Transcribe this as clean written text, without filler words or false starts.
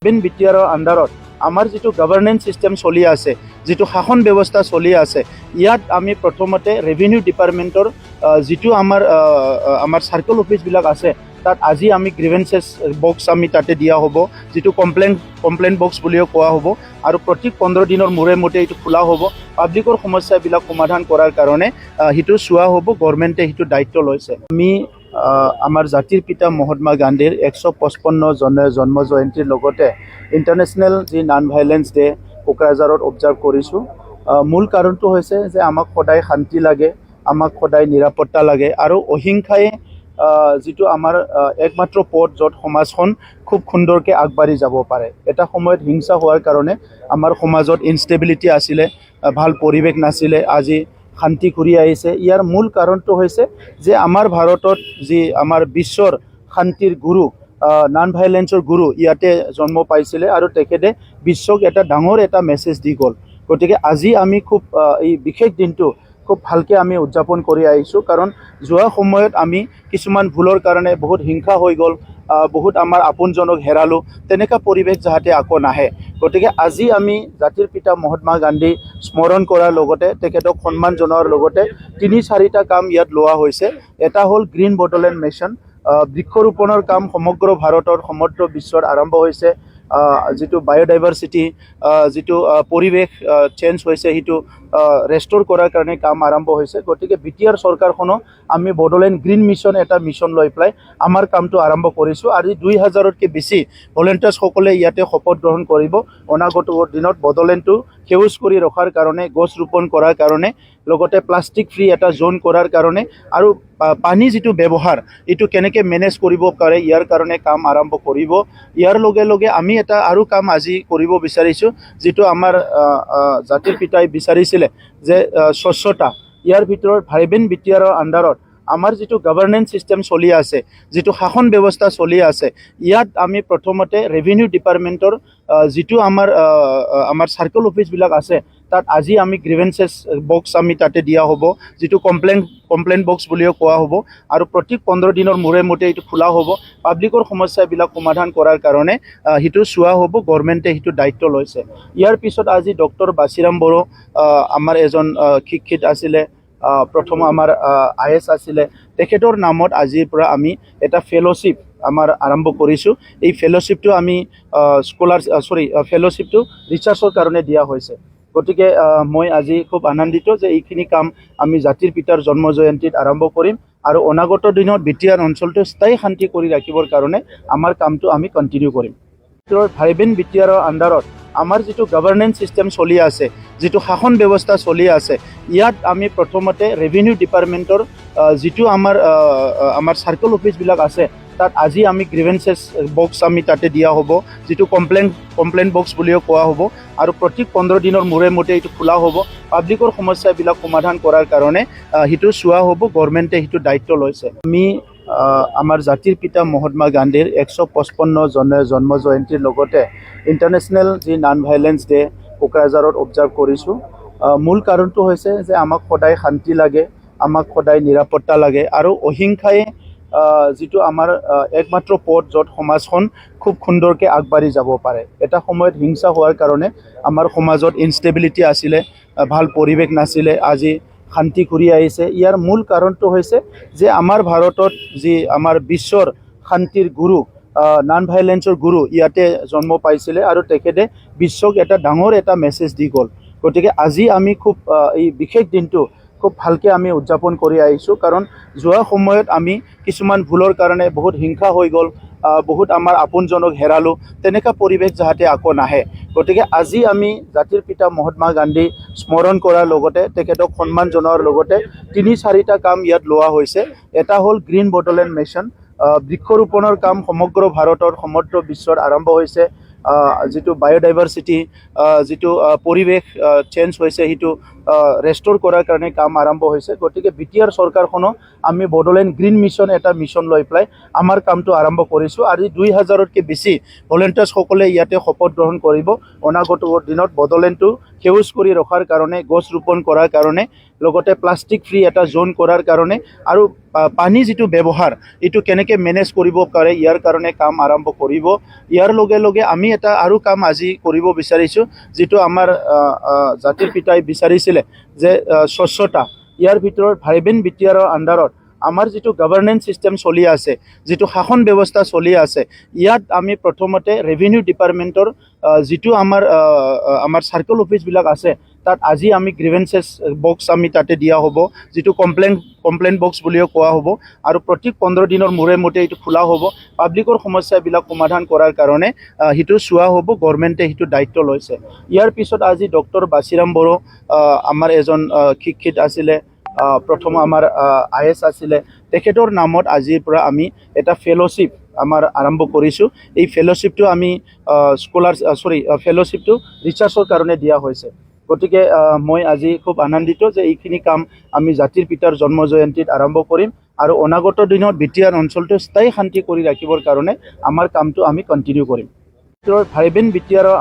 Bin বিটিআৰৰ আণ্ডাৰত আমাৰ যিটো গভৰ্নেন্স ছিষ্টেম চলি আছে, যিটো শাসন ব্যৱস্থা চলি আছে, ইয়াত আমি প্ৰথমতে ৰেভিনিউ ডিপাৰ্টমেণ্টৰ যিটো আমাৰ চাৰ্কল অফিচবিলাক আছে, তাত আজি আমি গ্ৰিভেন্সেছ বক্স আমি তাতে দিয়া হ'ব, যিটো কমপ্লেইন বক্স বুলিও কোৱা হ'ব, আৰু প্ৰতি 15 দিনৰ মূৰে মূৰে এইটো খোলা হ'ব। পাব্লিকৰ সমস্যাবিলাক সমাধান কৰাৰ কাৰণে সেইটো চোৱা হ'ব, গভৰ্ণমেণ্টে সেইটো দায়িত্ব লৈছে। আমি আমাৰ জাতিৰ পিতা মহাত্মা গান্ধীৰ 155 জন্ম জয়ন্তীৰ লগতে ইণ্টাৰনেশ্যনেল যি নন ভাইলেন্স ডে কোকৰাঝাৰত অবজাৰ্ভ কৰিছোঁ। মূল কাৰণটো হৈছে যে আমাক সদায় শান্তি লাগে, আমাক সদায় নিৰাপত্তা লাগে, আৰু অহিংসাই যিটো আমাৰ একমাত্ৰ পথ য'ত সমাজখন খুব সুন্দৰকৈ আগবাঢ়ি যাব পাৰে। এটা সময়ত হিংসা হোৱাৰ কাৰণে আমাৰ সমাজত ইনষ্টেবিলিটি আছিলে, ভাল পৰিৱেশ নাছিলে, আজি শান্তি ঘূৰি আহিছে। ইয়াৰ মূল কাৰণটো হৈছে যে আমাৰ ভাৰতত যি আমাৰ বিশ্বৰ শান্তিৰ গুৰু, নন ভাইলেন্সৰ গুৰু ইয়াতে জন্ম পাইছিলে, আৰু তেখেতে বিশ্বক এটা ডাঙৰ এটা মেছেজ দি গ'ল। গতিকে আজি আমি খুব এই বিশেষ দিনটো খুব ভালকৈ আমি উদযাপন কৰি আহিছোঁ, কাৰণ যোৱা সময়ত আমি কিছুমান ভুলৰ কাৰণে বহুত হিংসা হৈ গ'ল, বহুত আমাৰ আপোনজনক হেৰালোঁ। তেনেকুৱা পৰিৱেশ যাতে আকৌ নাহে, গতিকে আজি আমি জাতিৰ পিতা মহাত্মা গান্ধী স্মৰণ কৰাৰ লগতে তেখেতক সন্মান জনোৱাৰ লগতে 3-4টা কাম ইয়াত লোৱা হৈছে। এটা হ'ল গ্ৰীণ বডোলেণ্ড মিছন, বৃক্ষৰোপণৰ কাম সমগ্ৰ ভাৰতৰ সমগ্ৰ বিশ্বত আৰম্ভ হৈছে। যিটো বায়'ডাইভাৰ্চিটি, যিটো পৰিৱেশ চেঞ্জ হৈছে, সেইটো ৰেষ্ট'ৰ কৰাৰ কাৰণে কাম আৰম্ভ হৈছে। গতিকে বিটিআৰ চৰকাৰখনো আমি বডোলেণ্ড গ্ৰীণ মিছন এটা মিছন লৈ পেলাই আমাৰ কামটো আৰম্ভ কৰিছোঁ। আজি 2000তকৈ বেছি ভলেণ্টিয়াৰ্ছসকলে ইয়াতে শপত গ্ৰহণ কৰিব। অনাগত দিনত বডোলেণ্ডটো সেউজ কৰি ৰখাৰ কাৰণে, গছ ৰোপণ কৰাৰ কাৰণে, লগতে প্লাষ্টিক ফ্ৰী এটা জ'ন কৰাৰ কাৰণে, আৰু পানী যিটো ব্যৱহাৰ এইটো কেনেকৈ মেনেজ কৰিব পাৰে ইয়াৰ কাৰণে কাম আৰম্ভ কৰিব। ইয়াৰ লগে লগে আমি এটা আৰু কাম আজি কৰিব বিচাৰিছোঁ, যিটো আমাৰ জাতিৰ পিতাই বিচাৰিছিলে যে স্বচ্ছতা। ইয়াৰ ভিতৰত ভাইবেন বিটিআৰৰ আণ্ডাৰত আমাৰ যিটো গভৰ্নেন্স ছিষ্টেম চলি আছে, যিটো শাসন ব্যৱস্থা চলি আছে, ইয়াত আমি প্ৰথমতে ৰেভিনিউ ডিপাৰ্টমেণ্টৰ যিটো আমাৰ চাৰ্কল অফিচবিলাক আছে, তাত আজি আমি গ্ৰিভেন্সেছ বক্স আমি তাতে দিয়া হ'ব, যিটো কমপ্লেইন বক্স বুলিও কোৱা হ'ব, আৰু প্ৰতি 15 দিনৰ মূৰে মূৰে এইটো খোলা হ'ব। পাব্লিকৰ সমস্যাবিলাক সমাধান কৰাৰ কাৰণে সেইটো চোৱা হ'ব, গভৰ্ণমেণ্টে সেইটো দায়িত্ব লৈছে। ইয়াৰ পিছত আজি ডক্টৰ বাছিৰাম বড়ো আমাৰ এজন শিক্ষিত আছিলে, প্ৰথম আমাৰ IS আছিলে, তেখেতৰ নামত আজিৰ পৰা আমি এটা ফেলোশ্বিপ আমাৰ আৰম্ভ কৰিছোঁ। এই ফেলোশ্বিপটো আমি ফেলোশ্বিপটো ৰিচাৰ্চৰ কাৰণে দিয়া হৈছে। গতিকে মই আজি খুব আনন্দিত যে এইখিনি কাম আমি জাতিৰ পিতাৰ জন্ম জয়ন্তীত আৰম্ভ কৰিম, আৰু অনাগত দিনত বিটিআৰ অঞ্চলটো স্থায়ী শান্তি কৰি ৰাখিবৰ কাৰণে আমাৰ কামটো আমি কণ্টিনিউ কৰিম। ভাইবেন বিটিআৰৰ আণ্ডাৰত আমাৰ যিটো গভৰ্নেন্স ছিষ্টেম চলি আছে, যিটো শাসন ব্যৱস্থা চলি আছে, ইয়াত আমি প্ৰথমতে ৰেভিনিউ ডিপাৰ্টমেণ্টৰ যিটো আমাৰ চাৰ্কল অফিচবিলাক আছে, তাত আজি আমি গ্ৰিভেন্সেছ বক্স আমি তাতে দিয়া হ'ব, যিটো কমপ্লেইন বক্স বুলিও কোৱা হ'ব, আৰু প্ৰতি 15 দিনৰ মূৰে মূৰে এইটো খোলা হ'ব। পাব্লিকৰ সমস্যাবিলাক সমাধান কৰাৰ কাৰণে সেইটো চোৱা হ'ব, গভৰ্ণমেণ্টে সেইটো দায়িত্ব লৈছে। আমি আমাৰ জাতিৰ পিতা মহাত্মা গান্ধীৰ 155 জন্ম জয়ন্তীৰ লগতে ইণ্টাৰনেশ্যনেল যি নন ভাইলেন্স ডে কোকৰাঝাৰত অবজাৰ্ভ কৰিছোঁ। মূল কাৰণটো হৈছে যে আমাক সদায় শান্তি লাগে, আমাক সদায় নিৰাপত্তা লাগে, আৰু অহিংসাই যিটো আমাৰ একমাত্ৰ পথ য'ত সমাজখন খুব সুন্দৰকৈ আগবাঢ়ি যাব পাৰে। এটা সময়ত হিংসা হোৱাৰ কাৰণে আমাৰ সমাজত ইনষ্টেবিলিটি আছিলে, ভাল পৰিৱেশ নাছিলে, আজি শান্তি ঘূৰি আহিছে। ইয়াৰ মূল কাৰণটো হৈছে যে আমাৰ ভাৰতত যি আমাৰ বিশ্বৰ শান্তিৰ গুৰু, নন ভাইলেন্সৰ গুৰু ইয়াতে জন্ম পাইছিলে, আৰু তেখেতে বিশ্বক এটা ডাঙৰ এটা মেছেজ দি গ'ল। গতিকে আজি আমি খুব এই বিশেষ দিনটো খুব ভালকৈ আমি উদযাপন কৰি আহিছোঁ, কাৰণ যোৱা সময়ত আমি কিছুমান ভুলৰ কাৰণে বহুত হিংসা হৈ গ'ল, বহুত আমাৰ আপোনজনক হেৰালোঁ। তেনেকুৱা পৰিৱেশ যাতে আকৌ নাহে, গতিকে আজি আমি জাতিৰ পিতা মহাত্মা গান্ধী স্মৰণ কৰাৰ লগতে তেখেতক সন্মান জনোৱাৰ লগতে 3-4টা কাম ইয়াত লোৱা হৈছে। এটা হ'ল গ্ৰীণ বডোলেণ্ড মিছন, বৃক্ষৰোপণৰ কাম সমগ্ৰ ভাৰতৰ সমগ্ৰ বিশ্বত আৰম্ভ হৈছে। যিটো বায়'ডাইভাৰ্চিটি, যিটো পৰিৱেশ চেঞ্জ হৈছে, সেইটো ৰেষ্ট'ৰ কৰাৰ কাৰণে কাম আৰম্ভ হৈছে। গতিকে বিটিআৰ চৰকাৰখনো আমি বডোলেণ্ড গ্ৰীণ মিছন এটা মিছন লৈ পেলাই আমাৰ কামটো আৰম্ভ কৰিছোঁ। আজি 2000তকৈ বেছি ভলেণ্টিয়াৰ্ছসকলে ইয়াতে শপত গ্ৰহণ কৰিব। অনাগত দিনত বডোলেণ্ডটো সেউজ কৰি ৰখাৰ কাৰণে, গছ ৰোপণ কৰাৰ কাৰণে, লগতে প্লাষ্টিক ফ্ৰী এটা জোন কৰাৰ কাৰণে আৰু পানী যিটো ব্যৱহাৰ এইটো কেনেকৈ মেনেজ কৰিব পাৰে ইয়াৰ কাৰণে কাম আৰম্ভ কৰিব। ইয়াৰ লগে লগে আমি এটা আৰু কাম আজি কৰিব বিচাৰিছোঁ, যিটো আমাৰ জাতিৰ পিতাই বিচাৰিছিলে যে স্বচ্ছতা। ইয়াৰ ভিতৰত ভাইবেন বিটিআৰৰ আণ্ডাৰত আমাৰ যিটো গভৰ্নেন্স ছিষ্টেম চলি আছে, যিটো শাসন ব্যৱস্থা চলি আছে, ইয়াত আমি প্ৰথমতে ৰেভিনিউ ডিপাৰ্টমেণ্টৰ যিটো আমাৰ চাৰ্কল অফিচবিলাক আছে, তাত আজি আমি গ্ৰিভেন্সেছ বক্স আমি তাতে দিয়া হ'ব, যিটো কমপ্লেইন বক্স বুলিও কোৱা হ'ব। আৰু প্ৰতি 15 দিনৰ মূৰে মূৰে এইটো খোলা হ'ব। পাব্লিকৰ সমস্যাবিলাক সমাধান কৰাৰ কাৰণে সেইটো চোৱা হ'ব, গভৰ্ণমেণ্টে সেইটো দায়িত্ব লৈছে। ইয়াৰ পিছত আজি ডক্টৰ বাছিৰাম বড়ো আমাৰ এজন শিক্ষিত আছিলে, প্ৰথম আমাৰ IS আছিলে, তেখেতৰ নামত আজিৰ পৰা আমি এটা ফেলোশ্বিপ আমাৰ আৰম্ভ কৰিছোঁ। এই ফেলোশ্বিপটো আমি ফেলোশ্বিপটো ৰিচাৰ্চৰ কাৰণে দিয়া হৈছে। গতিকে মই আজি খুব আনন্দিত যে এইখিনি কাম আমি জাতিৰ পিতাৰ জন্ম জয়ন্তীত আৰম্ভ কৰিম আৰু অনাগত দিনত বিটিআৰ অঞ্চলটো স্থায়ী শান্তি কৰি ৰাখিবৰ কাৰণে আমাৰ কামটো আমি কণ্টিনিউ কৰিম। ভাইবেন বিটিআৰৰ